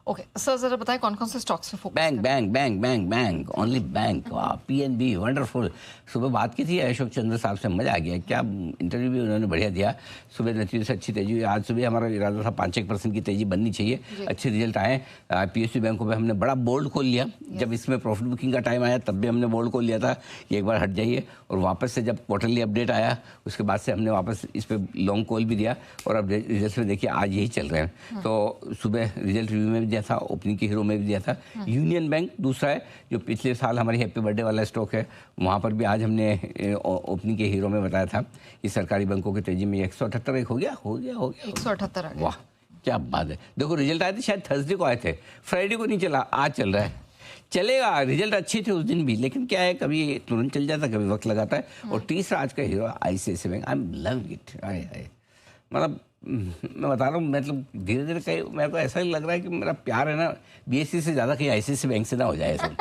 Okay sir, जरा बताएं कौन कौन से स्टॉक्स पे focus bank bank bank bank bank only bank, PNB wonderful. सुबह बात की थी अशोक चंद्र साहब से, मजा आ गया, क्या इंटरव्यू भी उन्होंने बढ़िया दिया। सुबह नतीजे से अच्छी तेजी हुई। आज सुबह हमारा इरादा था 5-1% की तेजी बननी चाहिए, अच्छे रिजल्ट आए। पीएसयू बैंकों पे हमने बड़ा बोल्ड खोल लिया। जब इसमें प्रॉफिट बुकिंग का टाइम आया तब भी हमने बोल्ड खोल लिया था कि एक बार हट जाइए, और वापस से जब क्वार्टरली अपडेट आया उसके बाद से हमने वापस इस पर लॉन्ग कॉल भी दिया, और अब रिजल्ट में देखिए आज यही चल रहे हैं। तो सुबह रिजल्ट रिव्यू में भी दिया था, ओपनिंग के हीरो में भी दिया था। यूनियन बैंक दूसरा है जो पिछले साल हमारी हैप्पी बर्थडे वाला स्टॉक है, वहाँ पर भी आज हमने ओपनिंग के हीरो में बताया था कि सरकारी बैंकों की तेजी में 178 हो गया 178 आ गया। वाह क्या बात है। देखो रिजल्ट आए थे शायद थर्सडे को आए थे, फ्राइडे को नहीं चला, आज चल रहा है। चलेगा, रिजल्ट अच्छे थे उस दिन भी, लेकिन क्या है कभी तुरंत चल जाता है, कभी वक्त लगाता है। और तीसरा आज का hero ICICI bank, I am loving it. मतलब मैं बता रहा हूँ, मतलब धीरे धीरे कहीं मेरे को ऐसा ही लग रहा है कि मेरा प्यार है ना बीएससी से ज़्यादा कहीं आईसीआईसीआई बैंक से ना हो जाए सब।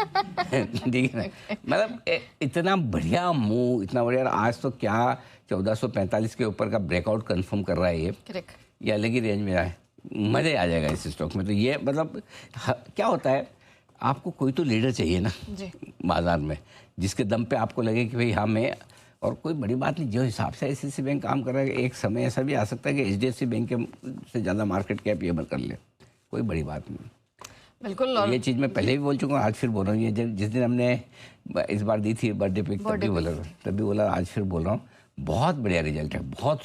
ठीक है ना, मतलब इतना बढ़िया मूव, इतना बढ़िया। आज तो क्या 1445 के ऊपर का ब्रेकआउट कंफर्म कर रहा है ये अलग ही रेंज में है। मज़े आ जाएगा इस स्टॉक में। तो ये मतलब क्या होता है, आपको कोई तो लीडर चाहिए ना बाजार में, जिसके दम पे आपको लगे कि भाई हाँ मैं, और कोई बड़ी बात नहीं, जो हिसाब से आईसीआईसीआई बैंक काम कर रहा है, एक समय ऐसा भी आ सकता है कि एचडीएफसी बैंक के से ज़्यादा मार्केट कैप ये कर ले, कोई बड़ी बात नहीं। बिल्कुल, और ये चीज़ मैं पहले भी बोल चुका हूँ, आज फिर बोल रहा हूँ। ये जिस दिन हमने इस बार दी थी बर्थडे पे तब भी बोला, आज फिर बोल रहा हूँ, बहुत बढ़िया रिजल्ट है, बहुत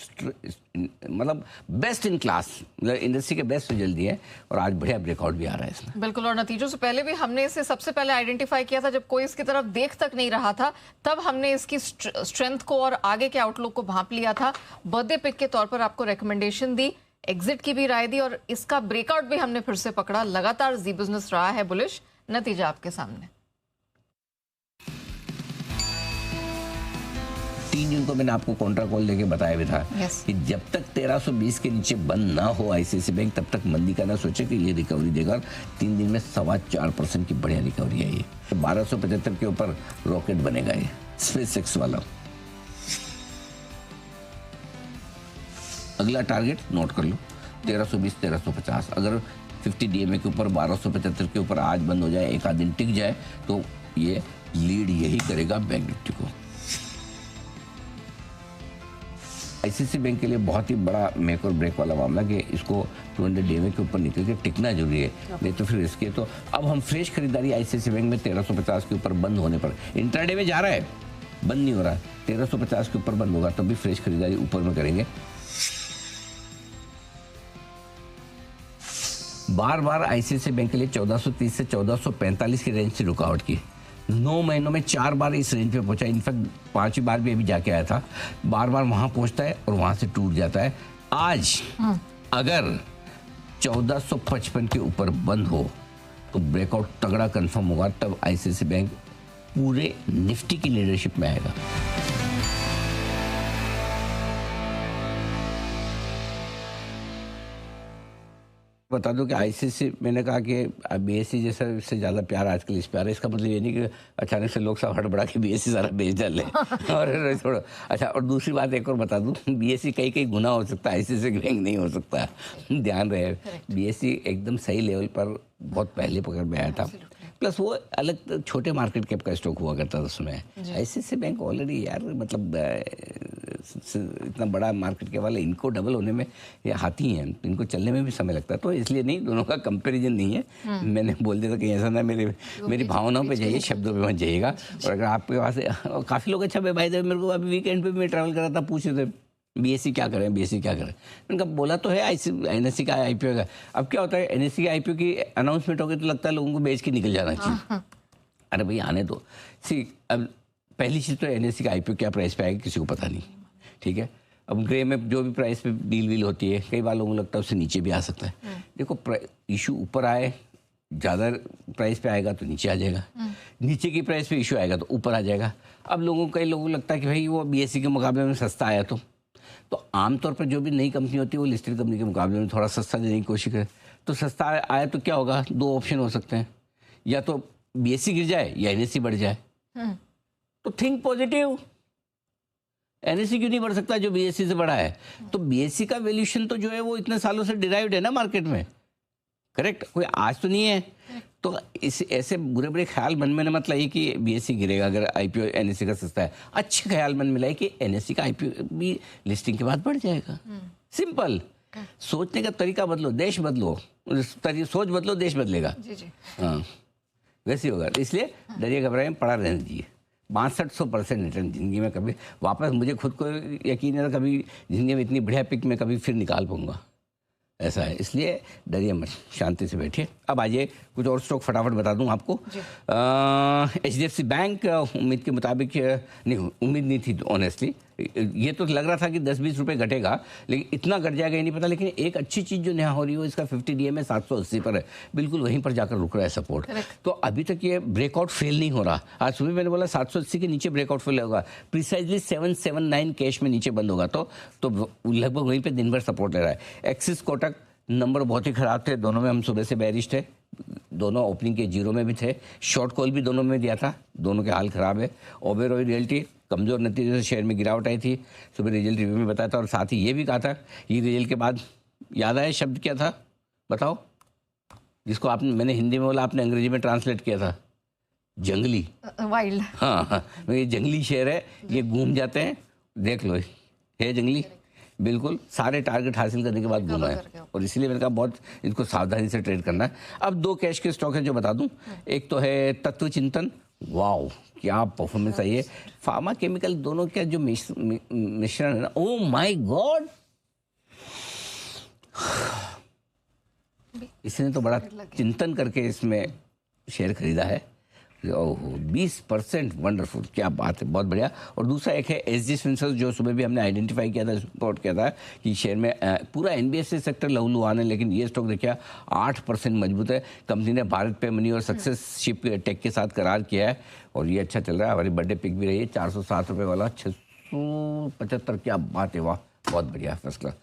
मतलब बेस्ट इन क्लास, मतलब इंडस्ट्री के बेस्ट रिजल्ट दिए, और आज बढ़िया ब्रेकआउट भी आ रहा है इसमें। बिल्कुल, और नतीजों से पहले भी हमने इसे सबसे पहले आइडेंटिफाई किया था जब कोई इसकी तरफ देख तक नहीं रहा था, तब हमने इसकी स्ट्रेंथ को और आगे के आउटलुक को भांप लिया था। बर्थडे पिक के तौर पर आपको रिकमेंडेशन दी, एग्जिट की भी राय दी, और इसका ब्रेकआउट भी हमने फिर से पकड़ा। लगातार जी बिजनेस रहा है बुलिश, नतीजा आपके सामने। 3 जून को मैंने आपको कॉन्ट्रा कॉल लेके बताया भी था कि जब तक 1320 के नीचे बंद ना हो आईसीआईसीआई बैंक, तब तक मंदी का ना सोचे कि ये रिकवरी देगा। 3 दिन में 4.25% की बढ़िया रिकवरी है। ये 1275 के ऊपर रॉकेट बनेगा ये स्पेसएक्स वाला। अगला टारगेट नोट कर लो 1320-1350। अगर 50 डीएमए के ऊपर 1275 के ऊपर आज बंद हो जाए, एक आध दिन टिक जाए, तो ये लीड यही करेगा बैंक निफ्टी को। आईसीआईसीआई बैंक के लिए बहुत ही बड़ा मेक और ब्रेक वाला मामला कि इसको 200 डीएमए के ऊपर निकल के टिकना जरूरी है, नहीं तो फिर इसके तो अब हम फ्रेश खरीदारी आईसीआईसीआई बैंक में 1350 के ऊपर बंद होने पर, इंट्राडे में जा रहा है, बंद नहीं हो रहा, 1350 के ऊपर बंद होगा तब भी फ्रेश खरीदारी ऊपर में करेंगे। बार बार आईसीआईसीआई बैंक के लिए 1430 से 1445 की रेंज से रुकावट की, 9 महीनों में 4 बार इस रेंज पे पहुंचा। इनफैक्ट 5वीं बार भी अभी जाके आया था। बार बार वहां पहुंचता है और वहां से टूट जाता है। आज अगर 1455 के ऊपर बंद हो तो ब्रेकआउट तगड़ा कंफर्म होगा, तब आईसीआईसीआई बैंक पूरे निफ्टी की लीडरशिप में आएगा। बता दूं कि आईसीआईसीआई, मैंने कहा कि बीएससी जैसा से ज़्यादा प्यार आजकल इस प्यार है। इसका मतलब ये नहीं कि अचानक से लोग सब हड़बड़ा के बीएससी सारा बेच डाले और थोड़ा अच्छा। और दूसरी बात एक और बता दूं, बीएससी कई कई गुना हो सकता है, आईसीआईसीआई बैंक नहीं हो सकता, ध्यान रहे। बीएससी एकदम सही लेवल पर बहुत पहले पकड़ में आया था, प्लस वो अलग छोटे मार्केट कैप का स्टॉक हुआ करता था उसमें। आईसीआईसीआई बैंक ऑलरेडी यार मतलब इतना बड़ा मार्केट कैप वाले, इनको डबल होने में ये हाथी हैं, इनको चलने में भी समय लगता है। तो इसलिए नहीं, दोनों का कंपैरिजन नहीं है। मैंने बोल दिया था कि ऐसा ना मेरी भावनाओं पे जाइए, शब्दों पे मत जाइएगा। और अगर आपके पास काफ़ी लोग, अच्छा भाई मेरे को अभी वीकेंड पे मैं ट्रैवल कर रहा था, पूछ रहे थे बीएससी क्या करें, बीएससी क्या करें। उनका बोला तो है एनएससी का आईपीओ का। अब क्या होता है, एनएससी के आईपीओ की अनाउंसमेंट हो गई तो लगता है लोगों को बेच के निकल जाना चाहिए। अरे भाई आने दो। सी अब पहली चीज़ तो एनएससी का आईपीओ क्या प्राइस पे आएगा किसी को पता नहीं, ठीक है। अब ग्रे में जो भी प्राइस पे डील वील होती है, कई बार लोगों को लगता है उससे नीचे भी आ सकता है। देखो इशू ऊपर आए, ज़्यादा प्राइस पे आएगा तो नीचे आ जाएगा, नीचे की प्राइस पे इशू आएगा तो ऊपर आ जाएगा। अब कई लोगों को लगता है कि भाई वो बीएससी के मुकाबले में सस्ता आया, तो आमतौर पर जो भी नई कंपनी होती है वो लिस्टेड कंपनी के मुकाबले में थोड़ा सस्ता देने की कोशिश करे। तो सस्ता आया तो क्या होगा, 2 ऑप्शन हो सकते हैं, या तो बीएससी गिर जाए या एनएससी बढ़ जाए। तो थिंक पॉजिटिव, एनएससी क्यों नहीं बढ़ सकता जो बीएससी से बढ़ा है। तो बीएससी का वैल्यूएशन तो जो है वो इतने सालों से डिराइव्ड है ना मार्केट में, करेक्ट, कोई आज तो नहीं है। तो इस ऐसे बुरे बुरे ख्याल मन में न मत लाइए कि बीएसई गिरेगा अगर आईपीओ एनएससी का सस्ता है। अच्छे ख्याल मन में लाइए कि एनएससी का आईपीओ भी लिस्टिंग के बाद बढ़ जाएगा। सिंपल, सोचने का तरीका बदलो, देश बदलो, सोच बदलो, देश बदलेगा। जी जी। हाँ, वैसे ही होगा। इसलिए डरिए घबराए, पड़ा रहने दीजिए। 6200% रिटर्न जिंदगी में कभी वापस, मुझे खुद को यकीन है कभी जिंदगी में इतनी बढ़िया पिक में कभी फिर निकाल पाऊंगा, ऐसा है। इसलिए डरिए मत, शांति से बैठिए। अब आइए कुछ और स्टॉक फटाफट बता दूं आपको। HDFC बैंक उम्मीद के मुताबिक नहीं, उम्मीद नहीं थी ऑनेस्टली, ये तो लग रहा था कि 10-20 रुपए घटेगा, लेकिन इतना घट जाएगा ये नहीं पता। लेकिन एक अच्छी चीज़ जो नया हो रही है इसका 50 DMA 780 पर है, बिल्कुल वहीं पर जाकर रुक रहा है सपोर्ट। तो अभी तक ये ब्रेकआउट फेल नहीं हो रहा। आज सुबह मैंने बोला 780 के नीचे ब्रेकआउट फेल होगा, प्रिसाइजली 779 कैश में नीचे बंद होगा तो लगभग वहीं पर दिन भर सपोर्ट ले रहा है। एक्सिस कोटक नंबर बहुत ही खराब थे, दोनों में हम सुबह से बेरिश थे, दोनों ओपनिंग के जीरो में भी थे, शॉर्ट कॉल भी दोनों में दिया था, दोनों के हाल खराब है। ओबेरॉय रियल्टी कमजोर नतीजे से शेयर में गिरावट आई थी, सुबह रिजल्ट रिव्यू में बताया था। और साथ ही ये भी कहा था, ये रिजल्ट के बाद याद आया शब्द क्या था बताओ, जिसको आपने, मैंने हिंदी में बोला, आपने अंग्रेजी में ट्रांसलेट किया था, जंगली, वाइल्ड। हाँ, ये जंगली शेयर है, ये घूम जाते हैं, देख लो, है जंगली, बिल्कुल सारे टारगेट हासिल करने के बाद घूमा है। और इसलिए मैंने कहा बहुत इसको सावधानी से ट्रेड करना है। अब 2 कैश के स्टॉक है जो बता दूं, एक तो है तत्व चिंतन, वाओ क्या परफॉर्मेंस आई है। फार्मा केमिकल दोनों का जो मिश्रण है ना, ओ माय गॉड, इसने तो बड़ा चिंतन करके इसमें शेयर खरीदा है। ओहो 20%, वंडरफुल, क्या बात है, बहुत बढ़िया। और दूसरा एक है एसजी स्पेंसर्स, जो सुबह भी हमने आइडेंटिफाई किया था, रिपोर्ट किया था कि शेयर में पूरा एनबीएफसी सेक्टर लहूलुहान है, लेकिन ये स्टॉक देखिए 8% मजबूत है। कंपनी ने भारत पे मनी और सक्सेस शिप टेक के साथ करार किया है और ये अच्छा चल रहा है। हमारी बर्थडे पिक भी रही है 407 रुपये वाला, 675, क्या बात है, वाह बहुत बढ़िया, फर्स्ट क्लास।